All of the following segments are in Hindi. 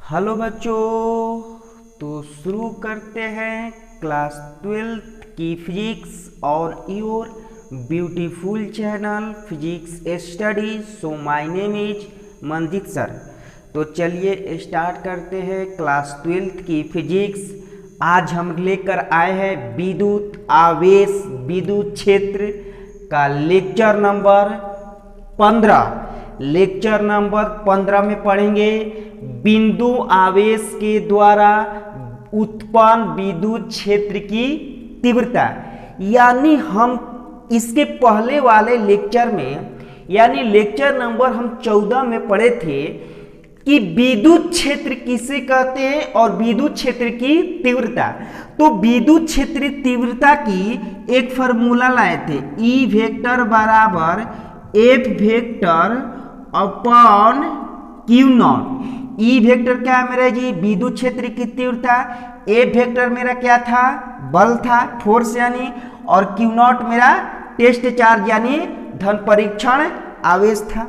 हेलो बच्चों, तो शुरू करते हैं क्लास 12th की फिजिक्स और your beautiful channel physics study. So my name is Manjit sir. तो चलिए स्टार्ट करते हैं क्लास 12th की फिजिक्स। आज हम लेकर आए हैं विद्युत आवेश विद्युत क्षेत्र का लेक्चर नंबर 15। लेक्चर नंबर 15 में पढ़ेंगे बिंदु आवेश के द्वारा उत्पन्न विद्युत क्षेत्र की तीव्रता। यानी हम इसके पहले वाले लेक्चर में यानी लेक्चर नंबर हम 14 में पढ़े थे कि विद्युत क्षेत्र किसे कहते हैं और विद्युत क्षेत्र की तीव्रता। तो विद्युत क्षेत्र तीव्रता की एक फार्मूला लाए थे, ई वेक्टर बराबर F vector upon Q not. E vector क्या है मेरा जी? विद्युत क्षेत्र की तीव्रता। एफ वेक्टर मेरा क्या था? बल था, फोर्स यानी। और क्यू नॉट मेरा टेस्ट चार्ज यानी धन परीक्षण आवेश था।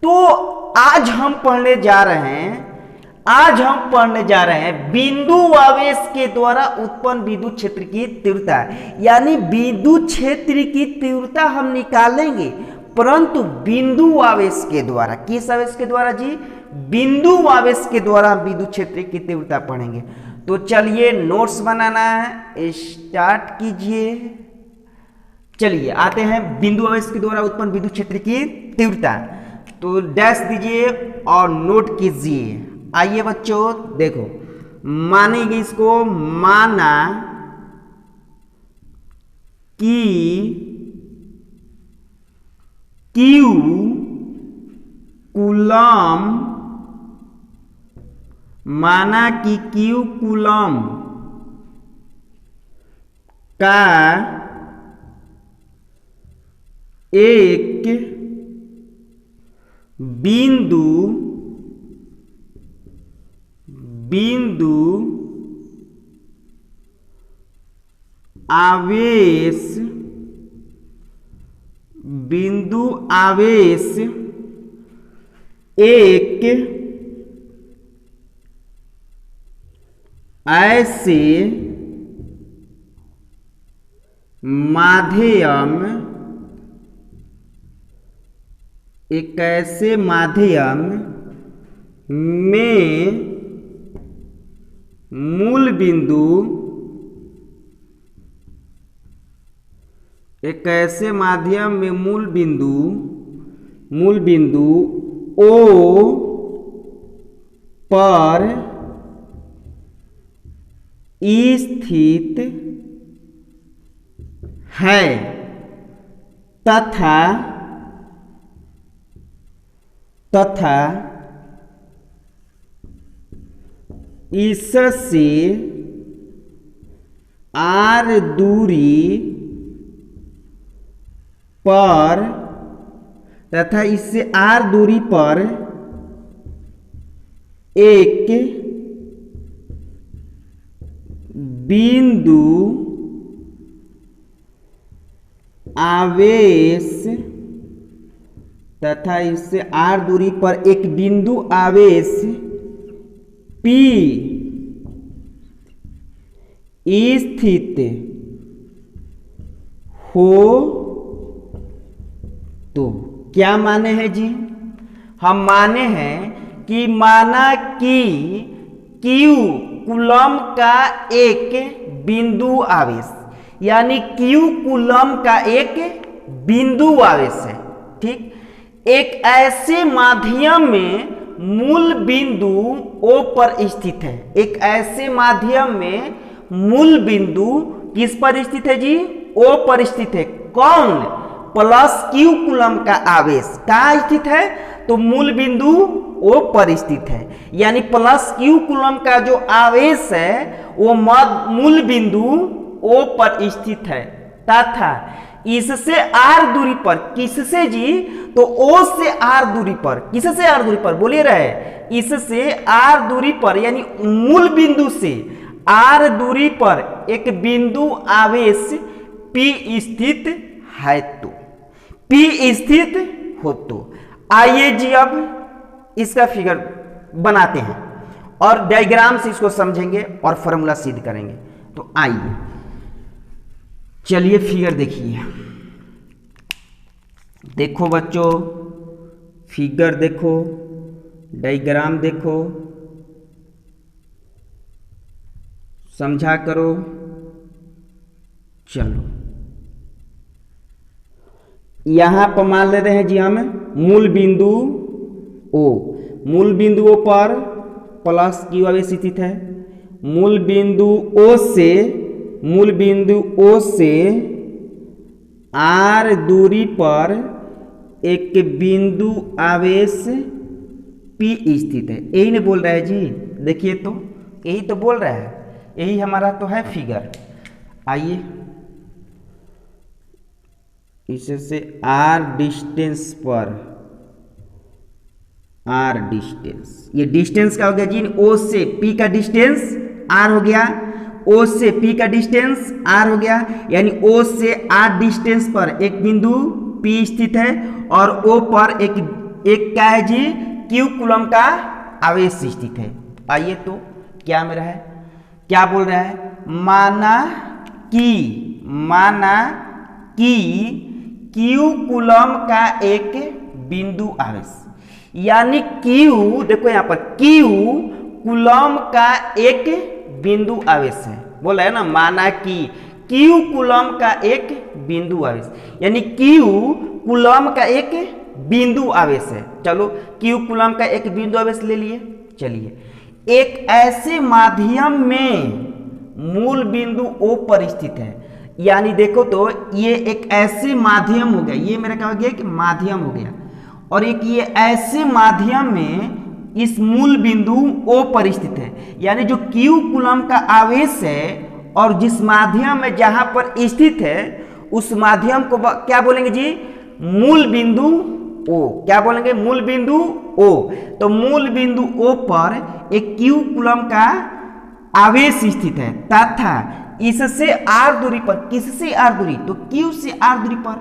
तो आज हम पढ़ने जा रहे हैं बिंदु आवेश के द्वारा उत्पन्न विद्युत क्षेत्र की तीव्रता। यानी विद्युत क्षेत्र की तीव्रता हम निकालेंगे, परंतु बिंदु आवेश के द्वारा। किस आवेश के द्वारा जी? बिंदु आवेश के द्वारा विद्युत क्षेत्र की तीव्रता पढ़ेंगे। तो चलिए नोट्स बनाना स्टार्ट कीजिए। चलिए आते हैं बिंदु आवेश के द्वारा उत्पन्न विद्युत क्षेत्र की तीव्रता। तो डैश दीजिए और नोट कीजिए। आइए बच्चों देखो, मानेंगे इसको। माना कि Q कूलम, माना कि Q कूलम का एक बिंदु आवेश एक ऐसे माध्यम में मूल बिंदु O पर स्थित है तथा इससे r दूरी पर एक बिंदु आवेश P स्थित हो। तो क्या माने हैं जी? हम माने हैं कि माना कि Q कूलम का एक बिंदु आवेश, यानी Q कूलम का एक बिंदु आवेश है, ठीक। एक ऐसे माध्यम में मूल बिंदु O पर स्थित है। एक ऐसे माध्यम में मूल बिंदु किस पर स्थित है जी? O पर स्थित है। कौन? प्लस Q कूलम का आवेश कहाँ स्थित है? तो मूल बिंदु O पर स्थित है। यानी प्लस Q कूलम का जो आवेश है वो मूल बिंदु O पर स्थित है तथा इससे r दूरी पर, किससे जी? तो O से r दूरी पर। किससे r दूरी पर बोलिए रहे? इससे r दूरी पर, यानी मूल बिंदु से r दूरी पर एक बिंदु आवेश P स्थित है। तो P स्थित हो तो आइए जी अब इसका फिगर बनाते हैं। और डायग्राम से इसको समझेंगे और फॉर्मूला सिद्ध करेंगे। तो आइए चलिए फिगर देखिए। देखो बच्चों, फिगर देखो, डायग्राम देखो, समझा करो। चलो यहां पर मान ले रहे हैं जी हम मूल बिंदु ओ, मूल बिंदु ओ पर प्लस क्यू आवेश स्थित है। मूल बिंदु ओ से आर दूरी पर एक बिंदु आवेश पी स्थित है। यही नहीं बोल रहा है जी, देखिए तो यही तो बोल रहा है, यही हमारा तो है फिगर। आइए इससे आर डिस्टेंस पर, आर डिस्टेंस, ये डिस्टेंस क्या हो गया जी, ओ से पी का डिस्टेंस आर हो गया, ओ से पी का डिस्टेंस आर हो गया, यानी ओ से आर डिस्टेंस पर एक बिंदु पी स्थित है और ओ पर एक क्या है जी, क्यू कूलम का आवेश स्थित है। आइए तो क्या मेरा है, क्या बोल रहा है, माना कि क्यू कूलम का एक बिंदु आवेश, यानी क्यू, देखो यहां पर क्यू कूलम का एक बिंदु आवेश है, बोला है ना, माना कि क्यू कूलम का एक बिंदु आवेश, यानी क्यू कूलम का एक बिंदु आवेश है। चलो क्यू कूलम का एक बिंदु आवेश ले लिए। चलिए एक ऐसे माध्यम में मूल बिंदु ओ पर स्थित है, यानी देखो तो ये एक ऐसे माध्यम हो गया, ये मेरा क्या हो गया कि माध्यम हो गया, और एक ये ऐसे माध्यम में इस मूल बिंदु ओ पर स्थित है, यानी जो क्यू कूलम का आवेश है और जिस माध्यम में जहां पर स्थित है उस माध्यम को क्या बोलेंगे जी, मूल बिंदु ओ। क्या बोलेंगे, मूल बिंदु ओ। तो मूल बिंदु ओ पर एक क्यू कूलम का आवेश स्थित है तथा इससे आर दूरी पर, किससे आर दूरी, तो क्यू से आर दूरी पर,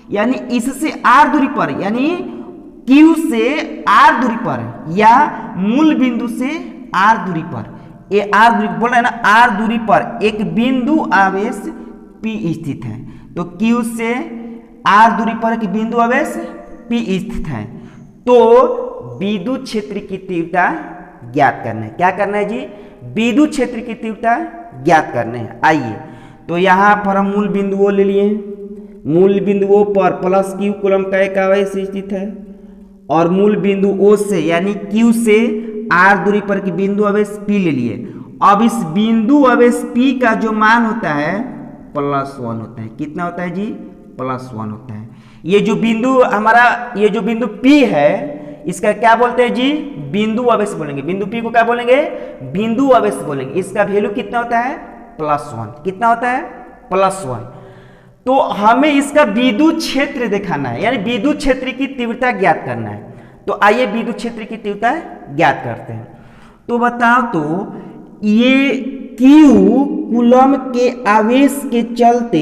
यानी इससे आर दूरी पर, यानी क्यू से आर दूरी पर या मूल बिंदु से आर दूरी पर, ये आर दूरी बोल रहा है ना, आर दूरी पर एक बिंदु आवेश पी स्थित है। तो क्यू से आर दूरी पर एक बिंदु आवेश पी स्थित है। तो विद्युत क्षेत्र की तीव्रता ज्ञात करना है। क्या करना है जी, विद्युत क्षेत्र की तीव्रता ज्ञात करने हैं। आइए तो यहां पर हम मूल बिंदु ओ ले लिए, मूल बिंदु ओ पर प्लस क्यू कूलम का एक आवेश स्थित है और मूल बिंदु ओ से यानी क्यू से आर दूरी पर की बिंदु आवेश पी ले लिए। अब इस बिंदु आवेश पी का जो मान होता है +1 होता है। कितना होता है जी, +1 होता है। ये जो बिंदु हमारा, ये जो बिंदु पी है इसका क्या बोलते हैं जी, बिंदु आवेश बोलेंगे। बिंदु पी को क्या बोलेंगे, बिंदु आवेश बोलेंगे। इसका वैल्यू कितना होता है, +1। कितना होता है, +1। तो हमें इसका विद्युत क्षेत्र दिखाना है, यानी विद्युत क्षेत्र की तीव्रता ज्ञात करना है। तो आइए विद्युत क्षेत्र की तीव्रता ज्ञात करते हैं। तो बताओ तो ये क्यू कूलम के आवेश के चलते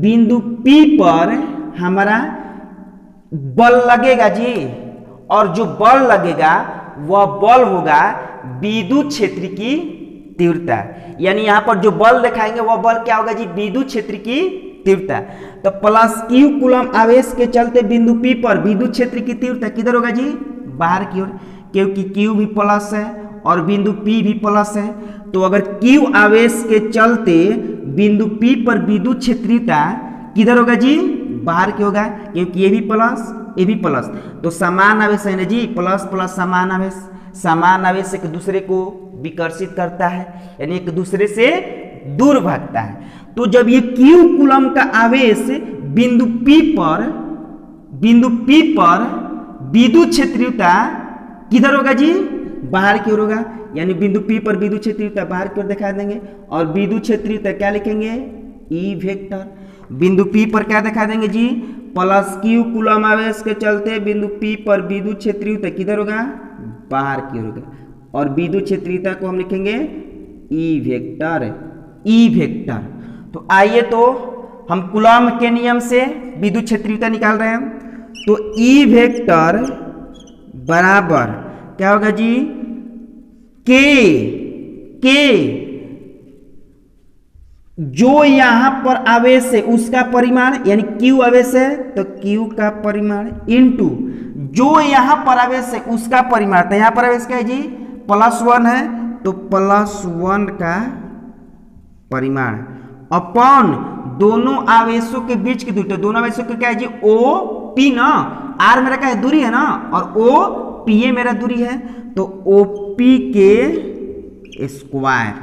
बिंदु पी पर हमारा बल लगेगा जी, और जो बल लगेगा वह बल होगा विद्युत क्षेत्र की तीव्रता, यानी यहां पर जो बल दिखाएंगे वह बल क्या होगा जी, विद्युत क्षेत्र की तीव्रता। तो प्लस क्यू कूलम आवेश के चलते बिंदु पी पर विद्युत क्षेत्र की तीव्रता किधर होगा जी, बाहर की ओर, क्योंकि क्यू भी प्लस है और बिंदु पी भी प्लस है। तो अगर क्यू आवेश के चलते बिंदु पी पर विद्युत क्षेत्रीयता किधर होगा जी, बाहर की होगा, क्योंकि ये भी प्लस ये भी प्लस। तो समान आवेश है ना जी, प्लस प्लस समान आवेश, समान आवेश एक दूसरे को विकर्षित करता है, यानी एक दूसरे से दूर भागता है। तो जब ये क्यू कूलम का आवेश बिंदु P पर विद्युत क्षेत्रीयता किधर होगा जी, बाहर की ओर होगा, यानी बिंदु P पर विद्युत क्षेत्रीयता बाहर की ओर दिखा देंगे। और विद्युत क्षेत्रीयता क्या लिखेंगे, ई वेक्टर। बिंदु P पर क्या दिखा देंगे जी, प्लस क्यू कूलम आवेश के चलते बिंदु P पर विद्युत क्षेत्रीयता किधर होगा, बाहर की ओर होगा, और विद्युत क्षेत्रीयता को हम लिखेंगे ई वेक्टर, ई वेक्टर। तो आइए तो हम कूलम के नियम से विद्युत क्षेत्रीयता निकाल रहे हैं। तो ई वेक्टर बराबर क्या होगा जी, के जो यहां पर आवेश है उसका परिमाण, यानी Q आवेश है तो Q का परिमाण इनटू जो यहां पर आवेश है उसका परिमाण, तो यहां पर आवेश क्या है जी +1 है तो +1 का परिमाण अपॉन दोनों आवेशों के बीच की दूरी, तो दोनों आवेशों के क्या है जी OP ना, R मेरा क्या है दूरी है ना, और OPA मेरा दूरी है तो OP के स्क्वायर।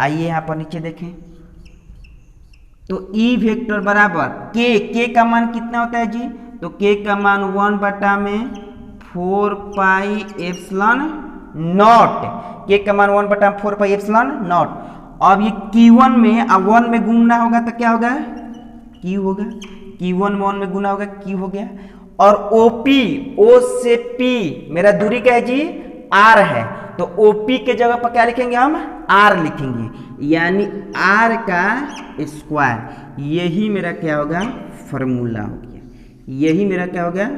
आइए यहां पर नीचे देखें तो E वेक्टर बराबर के का मान कितना होता है जी, तो के का मान 1/4πε0, के का मान 1/4πε0। अब ये Q1 में अब 1 में गुणना होगा तो क्या होगा Q होगा, Q1 में 1 में गुना होगा Q हो गया, और OP O से P मेरा दूरी क्या है जी R है, तो OP के जगह पर क्या लिखेंगे हम R लिखेंगे, यानी R का स्क्वायर। यही मेरा क्या होगा फॉर्मूला हो गया, यही मेरा क्या होगा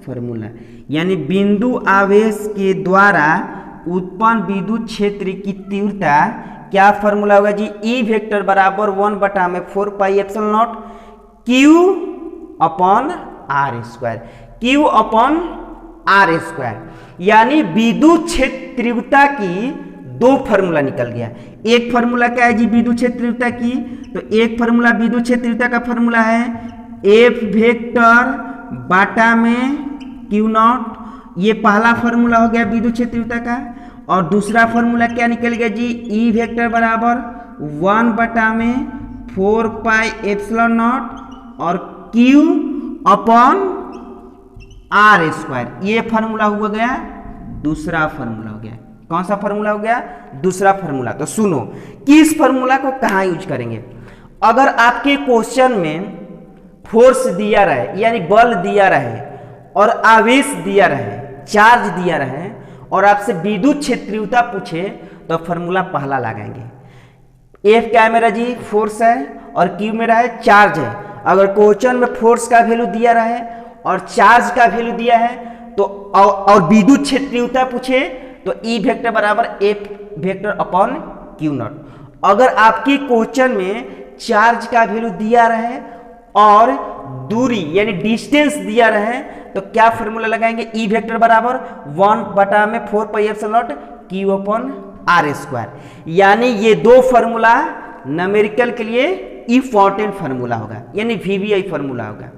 फॉर्मूला, यानी बिंदु आवेश के द्वारा उत्पन्न विद्युत क्षेत्र की तीव्रता क्या फॉर्मूला होगा जी, E वेक्टर बराबर 1/4πε0 Q upon R square, Q upon R square. यानी विद्युत क्षेत्र तीव्रता की दो फार्मूला निकल गया। एक फार्मूला क्या है जी विद्युत क्षेत्र तीव्रता की, तो एक फार्मूला विद्युत क्षेत्र तीव्रता का फार्मूला है F वेक्टर बाटा में Q0, ये पहला फार्मूला हो गया विद्युत क्षेत्र तीव्रता का। और दूसरा फार्मूला क्या निकल गया जी, E वेक्टर बराबर 1/4πε0 और Q अपॉन R स्क्वायर। ये फार्मूला हुआ गया दूसरा फार्मूला हो गया। कौन सा फार्मूला हो गया दूसरा फार्मूला। तो सुनो किस फार्मूला को कहाँ यूज करेंगे। अगर आपके क्वेश्चन में फोर्स दिया रहे यानी बल दिया रहे और आवेश दिया रहे, चार्ज दिया रहे और आपसे विद्युत क्षेत्रीयता पूछे तो फार्मूला पहला लगाएंगे। F क्या है मेरा जी फोर्स है और Q मेरा है चार्ज है। अगर क्वेश्चन में फोर्स का वैल्यू दिया रहे और चार्ज का वैल्यू दिया है तो और विद्युत क्षेत्रीयता पूछे तो E वेक्टर बराबर F वेक्टर अपॉन Q0। अगर आपकी क्वेश्चन में चार्ज का वैल्यू दिया रहे और दूरी यानी डिस्टेंस दिया रहे तो क्या फॉर्मूला लगाएंगे, E वेक्टर बराबर 1/4πε0 Q अपॉन R स्क्वायर। यानी ये दो फार्मूला न्यूमेरिकल के लिए इंपॉर्टेंट फार्मूला होगा यानी VBI फार्मूला होगा।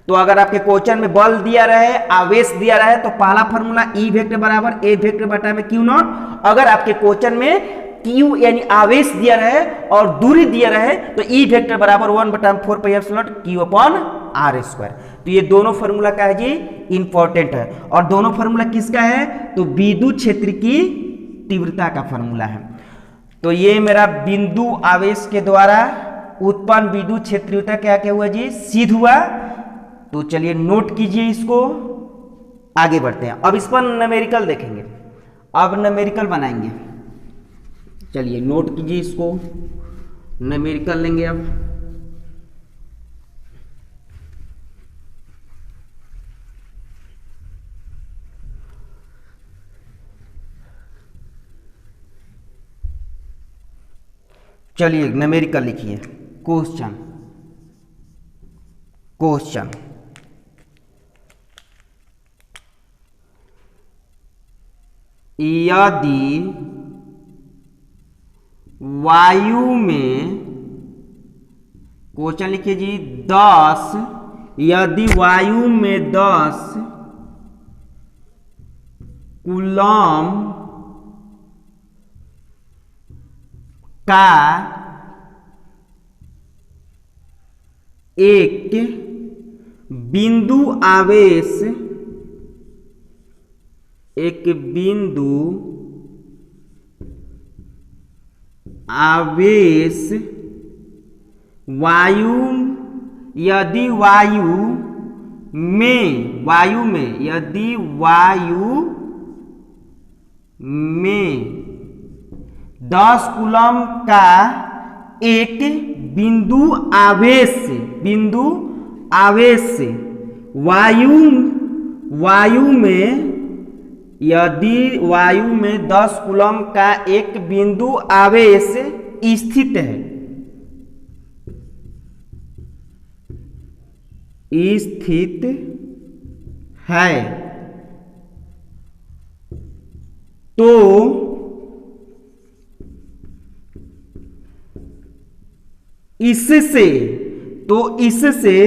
तो अगर आपके क्वेश्चन में बल दिया रहे आवेश दिया रहे तो पहला फार्मूला E वेक्टर बराबर A वेक्टर बटा में Q0। अगर आपके क्वेश्चन में Q यानी आवेश दिया रहे और दूरी दिया रहे तो E वेक्टर बराबर 1/4πε0 Q अपॉन R स्क्वायर। तो ये दोनों फार्मूला का है जी इंपॉर्टेंट है। और दोनों फार्मूला किसका है तो विद्युत क्षेत्र की तीव्रता का फार्मूला है। तो ये मेरा बिंदु आवेश के द्वारा उत्पन्न विद्युत क्षेत्रीयता क्या क्या हुआ जी सिद्ध हुआ। तो चलिए नोट कीजिए इसको, आगे बढ़ते हैं। अब इस पर न्यूमेरिकल देखेंगे, अब न्यूमेरिकल बनाएंगे। चलिए नोट कीजिए इसको, न्यूमेरिकल लेंगे अब। चलिए न्यूमेरिकल लिखिए। क्वेश्चन यदि वायु में, क्वेश्चन लिखिए जी 10, यदि वायु में 10 कूलम का एक बिंदु आवेश वायु यदि वायु में 10 कूलम का एक बिंदु आवेश वायु में यदि वायु में 10 कूलम का एक बिंदु आवेश स्थित है तो इससे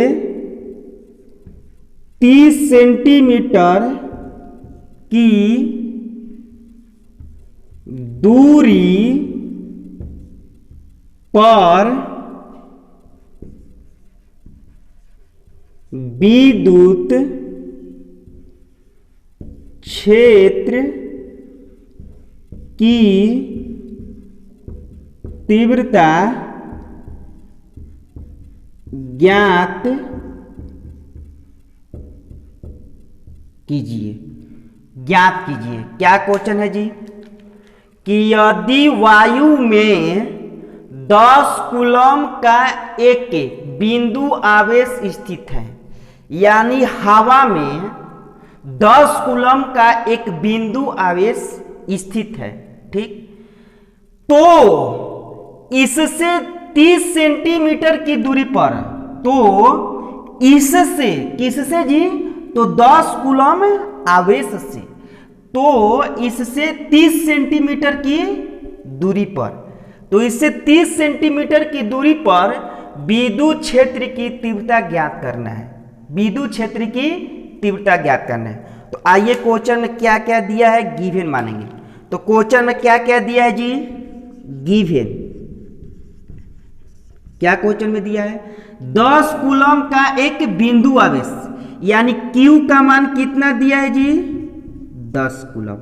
30 सेंटीमीटर की दूरी पर विद्युत क्षेत्र की तीव्रता ज्ञात कीजिए। क्या क्वेश्चन है जी कि यदि वायु में 10 कूलम का एक बिंदु आवेश स्थित है, यानी हवा में 10 कूलम का एक बिंदु आवेश स्थित है, ठीक, तो इससे 30 सेंटीमीटर की दूरी पर, तो इससे किससे जी, तो 10 कूलम आवेश से, तो इससे 30 सेंटीमीटर की दूरी पर, तो इससे 30 सेंटीमीटर की दूरी पर विद्युत क्षेत्र की तीव्रता ज्ञात करना है। विद्युत क्षेत्र की तीव्रता ज्ञात करना है। तो आइए क्वेश्चन में क्या क्या दिया है, गिवन मानेंगे। तो क्वेश्चन में क्या क्या दिया है जी, गिवन। क्या क्वेश्चन में दिया है, 10 कूलम का एक बिंदु आवेश, यानी Q का मान कितना दिया है जी, 10 कूलम।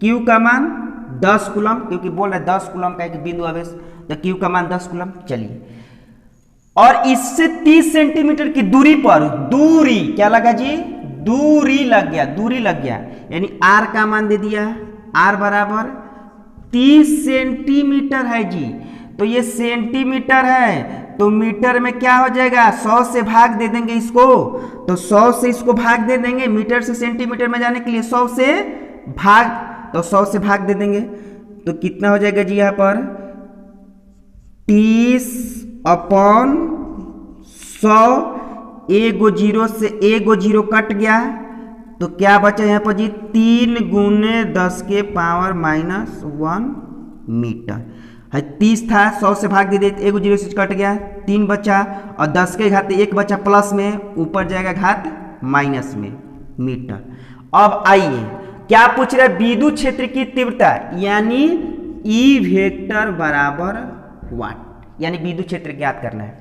Q का मान 10 कूलम, क्योंकि बोल रहे 10 कूलम का एक बिंदु आवेश, तो Q का मान 10 कूलम। चलिए, और इससे 30 सेंटीमीटर की दूरी पर, दूरी क्या लगा जी, दूरी लग गया, यानी R का मान दे दिया, R बराबर 30 सेंटीमीटर है जी। तो ये सेंटीमीटर है, तो मीटर में क्या हो जाएगा, 100 से भाग दे देंगे इसको, तो 100 से इसको भाग दे देंगे, मीटर से सेंटीमीटर में जाने के लिए 100 से भाग, तो 100 से भाग दे देंगे, तो कितना हो जाएगा जी यहाँ पर 30/100, एगो जीरो से एगो जीरो कट गया, तो क्या बचा यहाँ पर जी 3 × 10⁻⁻1 मीटर है। 30 था, 100 से भाग दे देते, एगो जीरो से कट गया, 3 बचा, और 10 के घात 1 बचा प्लस में, ऊपर जाएगा घात माइनस में मीटर। अब आइए क्या पूछ रहा है, विद्युत क्षेत्र की तीव्रता, यानी E वेक्टर बराबर वाट, यानी विद्युत क्षेत्र ज्ञात करना है।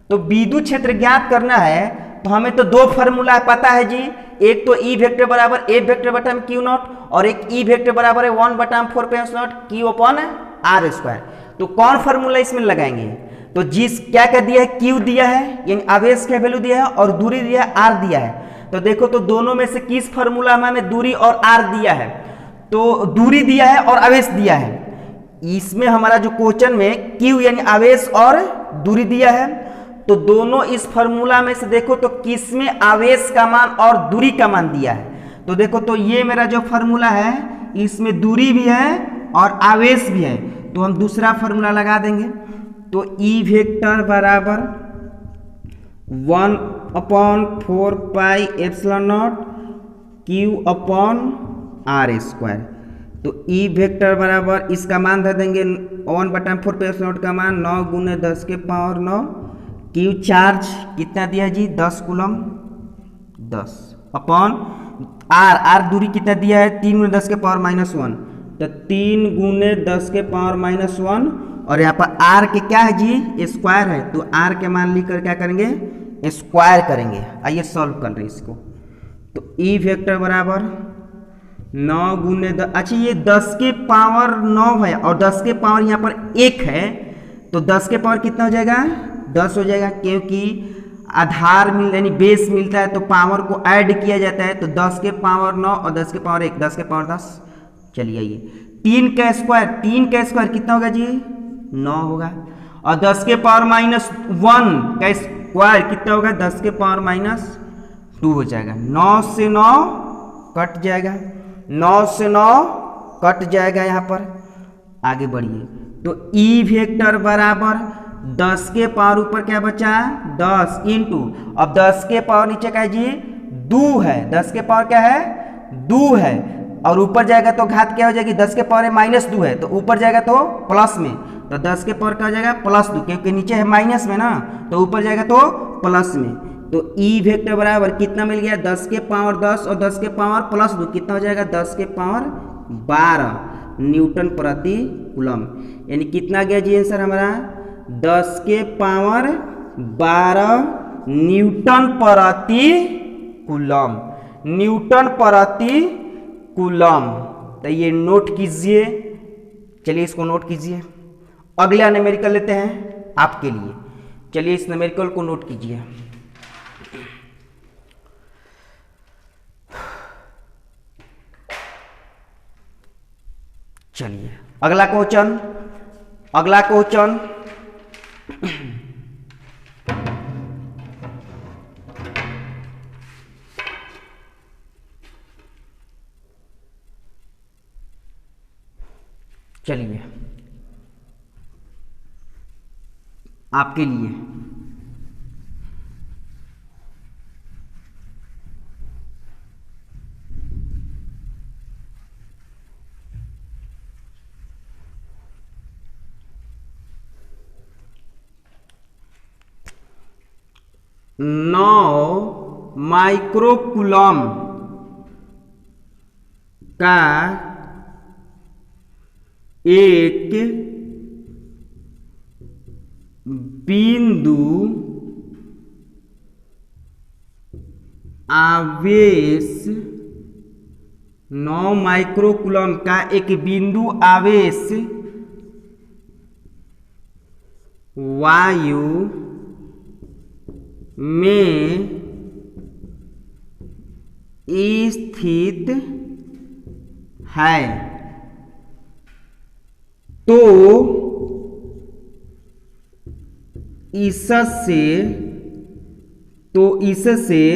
तो विद्युत क्षेत्र ज्ञात करना है तो हमें तो दो फॉर्मूला पता है जी, एक तो E वेक्टर बराबर F वेक्टर बटा Q नॉट, और एक E वेक्टर बराबर है 1/4π0 Q/r²। तो कौन फॉर्मूला इसमें लगाएंगे, तो जिस क्या क्या दिया है, Q दिया है यानी आवेश का वैल्यू दिया है, और दूरी दिया है R दिया है। तो देखो तो दोनों में से किस फॉर्मूला में हमें दूरी और R दिया है, तो दूरी दिया है और आवेश दिया है। इसमें हमारा जो क्वेश्चन में Q यानी आवेश और दूरी दिया है, तो दोनों इस फॉर्मूला में से देखो तो किसमें आवेश का मान और दूरी का मान दिया है। तो देखो तो ये मेरा जो फॉर्मूला है इसमें दूरी भी है और आवेश भी है, तो हम दूसरा फॉर्मूला लगा देंगे। तो E वेक्टर बराबर 1/4πε0 Q/r²। तो E वेक्टर बराबर इसका मान दे देंगे 1/4πε0 का मान 9 × 10⁻9। Q चार्ज कितना दिया जी, 10 कूलम, 10 अपॉन R दूरी कितना दिया है, 3 × 10⁻⁻1, तो 3 × 10⁻⁻1, और यहाँ पर R के क्या है जी, स्क्वायर है, तो R के मान लिखकर क्या करेंगे, स्क्वायर करेंगे। आइए सॉल्व कर रहे हैं इसको। तो E वेक्टर बराबर 9 × 10, अच्छा ये 10⁻9 है और 10 यहाँ पर 1 है, तो 10 कितना हो जाएगा, 10 हो जाएगा, क्योंकि आधार यानी बेस मिलता है तो पावर को ऐड किया जाता है, तो 10⁻9 और 10⁻1, 10⁻10। चलिए आइए 3 का स्क्वायर कितना होगा जी, 9 होगा, और 10⁻⁻1 का स्क्वायर कितना होगा, 10⁻⁻2 हो जाएगा, 9 से 9 कट जाएगा, 9 से 9 कट जाएगा यहाँ पर। आगे बढ़िए, तो ई वेक्टर बराबर 10 के पावर ऊपर क्या बचा 10 इंटू, अब 10 के पावर नीचे का है जी 2 है, 10 के पावर क्या है 2 है, और ऊपर जाएगा तो घात क्या हो जाएगी 10 के पावर -2 है, तो ऊपर जाएगा तो प्लस में, तो 10 के पावर क्या हो जाएगा +2, क्योंकि नीचे है माइनस में ना, तो ऊपर जाएगा तो प्लस में। तो ई वेक्टर बराबर कितना मिल गया 10 के पावर 10 और 10 के पावर +2 कितना हो जाएगा 10 के पावर 12 न्यूटन प्रति कूलम्ब। यानी कितना गया जी आंसर हमारा 10 के पावर 12 न्यूटन प्रति कूलम्ब, न्यूटन प्रति कूलम्ब। तो ये नोट कीजिए, चलिए इसको नोट कीजिए। अगला न्यूमेरिकल लेते हैं आपके लिए, चलिए इस न्यूमेरिकल को नोट कीजिए। चलिए अगला क्वेश्चन, अगला क्वेश्चन चलिए आपके लिए माइक्रोकूलम का एक बिंदु आवेश 9 माइक्रोकूलम का एक बिंदु आवेश वायु में स्थित है, तो इससे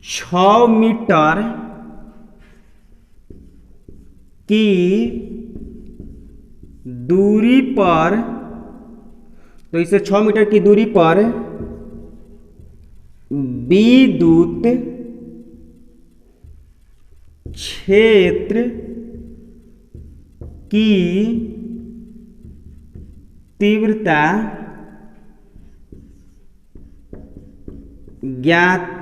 6 मीटर की दूरी पर, तो इससे 6 मीटर की दूरी पर विद्युत क्षेत्र की तीव्रता ज्ञात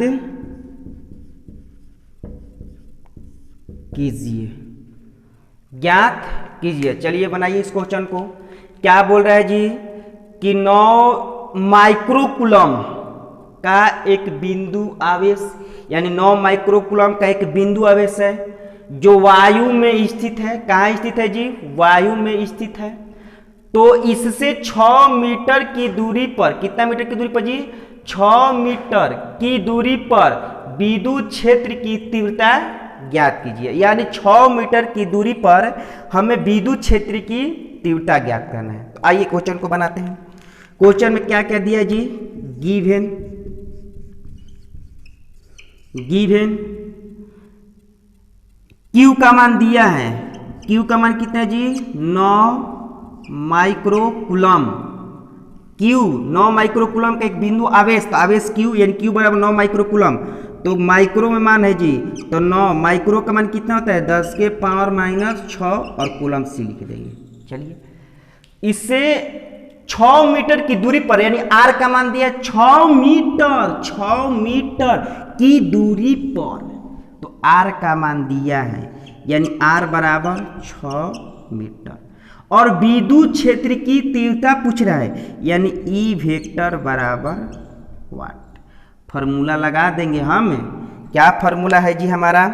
कीजिए, ज्ञात कीजिए। चलिए बनाइए इस क्वेश्चन को। क्या बोल रहा है जी कि 9 माइक्रोकूलम का एक बिंदु आवेश, यानी 9 माइक्रोकूलम का एक बिंदु आवेश है जो वायु में स्थित है। कहाँ स्थित है जी वायु में स्थित है। तो इससे 6 मीटर की दूरी पर, कितना मीटर की दूरी पर जी 6 मीटर की दूरी पर विद्युत क्षेत्र की तीव्रता ज्ञात कीजिए। यानी 6 मीटर की दूरी पर हमें विद्युत क्षेत्र की तीव्रता ज्ञात करना है। तो आइए क्वेश्चन को बनाते हैं। क्वेश्चन में क्या क्या दिया जी, गिवन Q का मान दिया है, Q का मान कितना है जी 9 माइक्रोकूलम। Q 9 माइक्रोकूलम का एक बिंदु आवेश, तो आवेश Q यानी Q बराबर 9 माइक्रोकूलम। तो माइक्रो में मान है जी, तो 9 माइक्रो का मान कितना होता है 10 के पावर -6 और कूलम C लिख देंगे। चलिए इससे 6 मीटर की दूरी पर, यानी R का मान दिया 6 मीटर की दूरी पर, तो R का मान दिया है, यानी R बराबर 6 मीटर। और विद्युत क्षेत्र की तीव्रता पूछ रहा है, यानी E वेक्टर बराबर वाट। फॉर्मूला लगा देंगे हम। क्या फॉर्मूला है जी हमारा,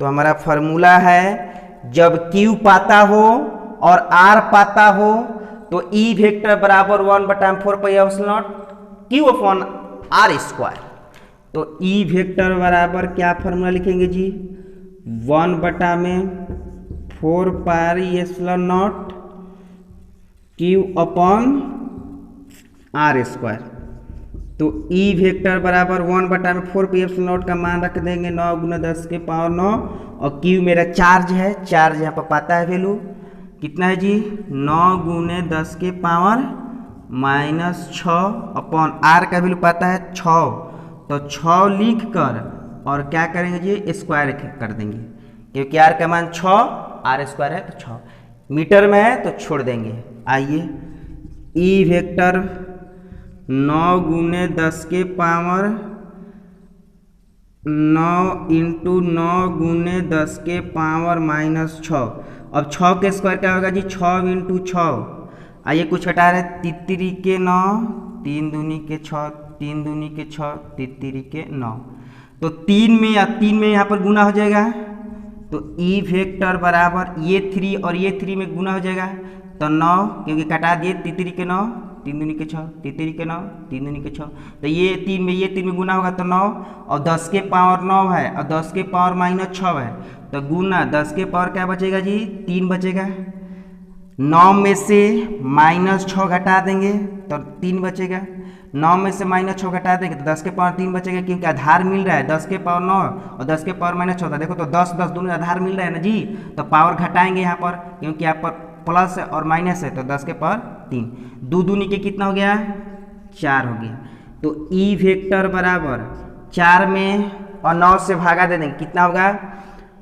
तो हमारा फॉर्मूला है जब Q पाता हो और R पाता हो तो E वेक्टर बराबर 1/4πε0 Q अपॉन R²। तो E वेक्टर बराबर क्या फॉर्मूला लिखेंगे जी 1/4πε0 Q अपॉन R²। तो ई वेक्टर बराबर 1/4πε0 का मान रख देंगे 9 × 10 के पावर 9, और क्यू मेरा चार्ज है, चार्ज यहाँ पर पता है वैल्यू कितना है जी 9 × 10 के पावर -6 अपॉन आर का वैल्यू पता है 6, तो 6 लिख कर और क्या करेंगे जी स्क्वायर कर देंगे, क्योंकि आर का मान 6, आर स्क्वायर है तो 6, मीटर में है तो छोड़ देंगे। आइए ई वेक्टर 9 × 10 के पावर 9 × 9 × 10 के पावर -6, अब 6 के स्क्वायर क्या होगा जी 6 × 6, आइए कुछ हटा रहे 3 के 9, 3 दूनी के 6, 3 दूनी के 6, 3 के 9, तो 3 में या 3 में यहाँ पर गुना हो जाएगा, तो ई वेक्टर बराबर ये 3 और ये 3 में गुना हो जाएगा, तो 9 क्योंकि कटा दिए 3 के 9, 3 दूनी के 6, 3 के 9, 3 दूनी के 6, तो ये 3 में ये 3 में गुना होगा तो 9, और 10 के पावर 9 है और 10 के पावर -6 है, तो गुना 10 के पावर क्या बचेगा जी 3 बचेगा, 9 में से -6 घटा देंगे तो 3 बचेगा, 9 में से -6 घटा देंगे तो 10 के पावर 3 बचेगा, क्योंकि आधार मिल रहा है 10 के पावर 9 और 10 के पावर -6, देखो तो 10 10 दोनों आधार मिल रहा है ना जी, तो पावर घटाएंगे यहाँ पर, क्योंकि यहाँ पर प्लस है और माइनस है, तो 10 के पावर 3, 2 दूनी के कितना हो गया 4 हो गया, तो ई वेक्टर बराबर 4 में और 9 से भागा दे देंगे कितना होगा,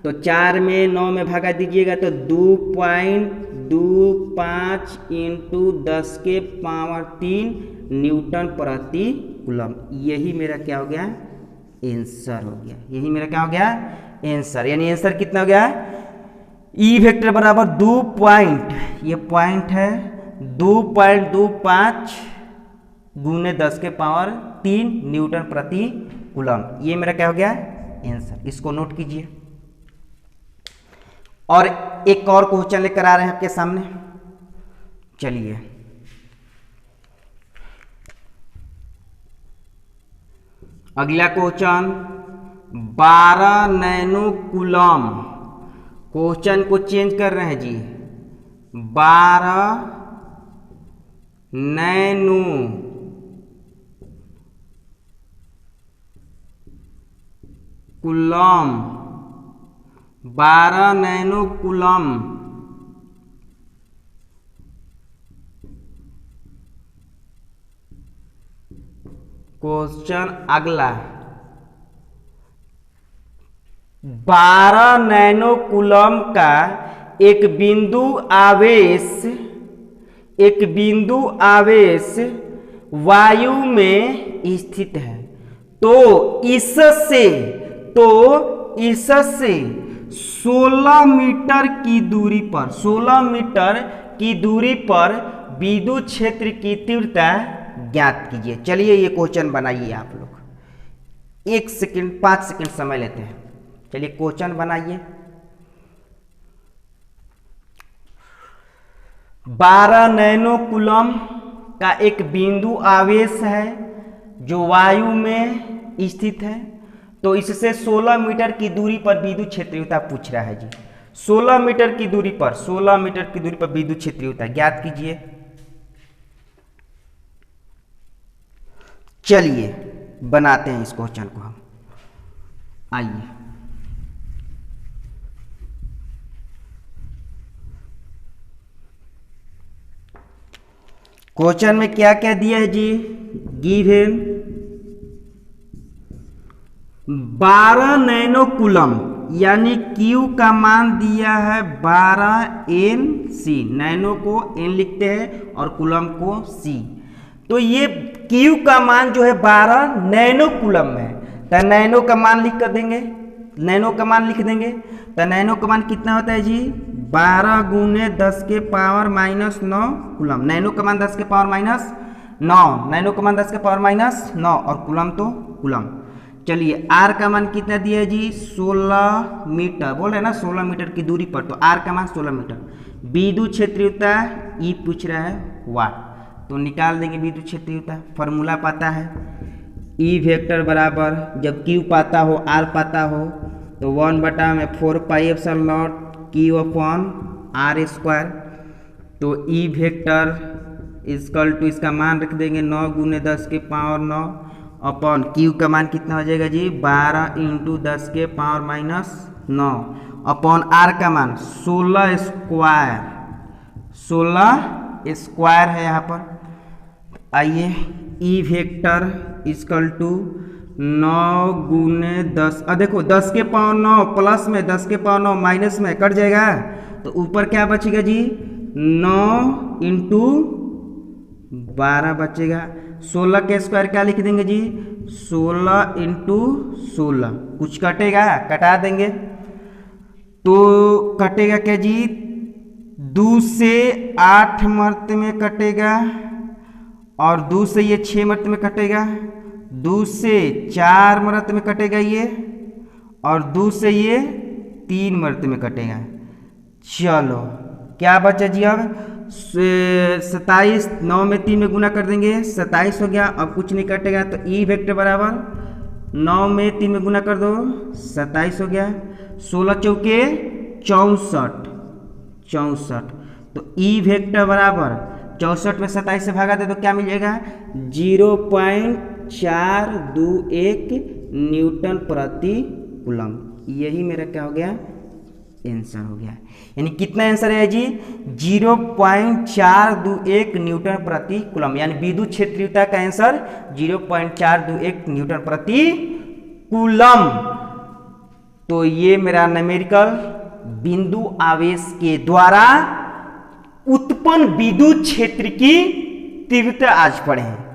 तो 4 में 9 में भागा दीजिएगा तो 2.25 × 10 के पावर 3 न्यूटन प्रति कूलम, यही मेरा क्या हो गया आंसर हो गया, यही मेरा क्या हो गया आंसर, यानी आंसर कितना हो गया ई वेक्टर बराबर 2 पॉइंट, ये पॉइंट है 2.25 × 10 के पावर 3 न्यूटन प्रति कूलम, ये मेरा क्या हो गया आंसर, इसको नोट कीजिए। और एक और क्वेश्चन लेकर आ रहे हैं आपके सामने, चलिए अगला क्वेश्चन 12 नैनो कूलम, क्वेश्चन को चेंज कर रहे हैं जी, 12 nano coulomb, 12 nano coulomb question अगला 12 नैनो कूलम का एक बिंदु आवेश वायु में स्थित है, तो इससे 16 मीटर की दूरी पर 16 मीटर की दूरी पर विद्युत क्षेत्र की तीव्रता ज्ञात कीजिए। चलिए ये क्वेश्चन बनाइए आप लोग, 1 सेकंड 5 सेकंड समय लेते हैं, चलिए क्वेश्चन बनाइए। 12 नैनो कूलम का एक बिंदु आवेश है जो वायु में स्थित है, तो इससे 16 मीटर की दूरी पर विद्युत क्षेत्रीयता पूछ रहा है जी, 16 मीटर की दूरी पर विद्युत क्षेत्रीयता ज्ञात कीजिए। चलिए बनाते हैं इस क्वेश्चन को हम, आइए क्वेश्चन में क्या क्या दिया है जी, गिवन 12 नैनो कूलम यानी Q का मान दिया है 12 Nc, नैनो को N लिखते हैं और कूलम को C, तो ये Q का मान जो है 12 नैनो कूलम है, तो नैनो का मान लिख कर देंगे, नैनो का मान लिख देंगे, तो नैनो का मान कितना होता है जी 12 × 10 के पावर -9 कूलम, नैनो का मान 10 के पावर -9, नैनो का मान 10 के पावर -9 और कूलम तो कूलम। चलिए आर का मान कितना दिया है जी 16 मीटर, बोल रहे ना 16 मीटर की दूरी पर, तो आर का मान 16 मीटर। विद्युत क्षेत्रीयता ई पूछ रहा है वाट, तो निकाल देंगे विद्युत क्षेत्रीयता, फॉर्मूला पता है ई वेक्टर बराबर जब Q पता हो आर पता हो तो 1/4πε0 Q/r², तो ई वेक्टर इक्वल टू इसका मान रख देंगे 9 × 10 के पावर 9 अपॉन क्यू का मान कितना हो जाएगा जी 12 इंटू 10 के पावर माइनस 9 अपॉन आर का मान 16 स्क्वायर है यहाँ पर। आइए ई वेक्टर इक्वल टू 9 गुने 10, देखो 10 के पावर 9 प्लस में 10 के पावर 9 माइनस में कट जाएगा, तो ऊपर क्या बचेगा जी 9 इंटू 12 बचेगा। 16 के स्क्वायर क्या लिख देंगे जी 16 इंटू 16, कुछ कटेगा कटा देंगे, तो कटेगा क्या जी 2 से 8 मरते में कटेगा, और 2 से ये 6 मरते में कटेगा, 2 से 4 मरते में कटेगा ये, और 2 से ये 3 मरते में कटेगा। चलो क्या बचा जी अब 27, 9 में 3 में गुना कर देंगे 27 हो गया। अब कुछ नहीं कटेगा, तो ई वेक्टर बराबर 9 में 3 में गुना कर दो 27 हो गया। 16 चौके 64, तो ई वेक्टर बराबर 64 में 27 से भागा दे तो क्या मिल जाएगा 0.421 न्यूटन प्रति कूलम। यही मेरा क्या हो गया आंसर हो गया। यानी कितना आंसर है जी 0.421 न्यूटन प्रति कूलम, यानी विद्युत क्षेत्रीयता का आंसर 0.421 न्यूटन प्रति कूलम। तो ये मेरा न्यूमेरिकल बिंदु आवेश के द्वारा उत्पन्न विद्युत क्षेत्र की तीव्रता आज पढ़े हैं।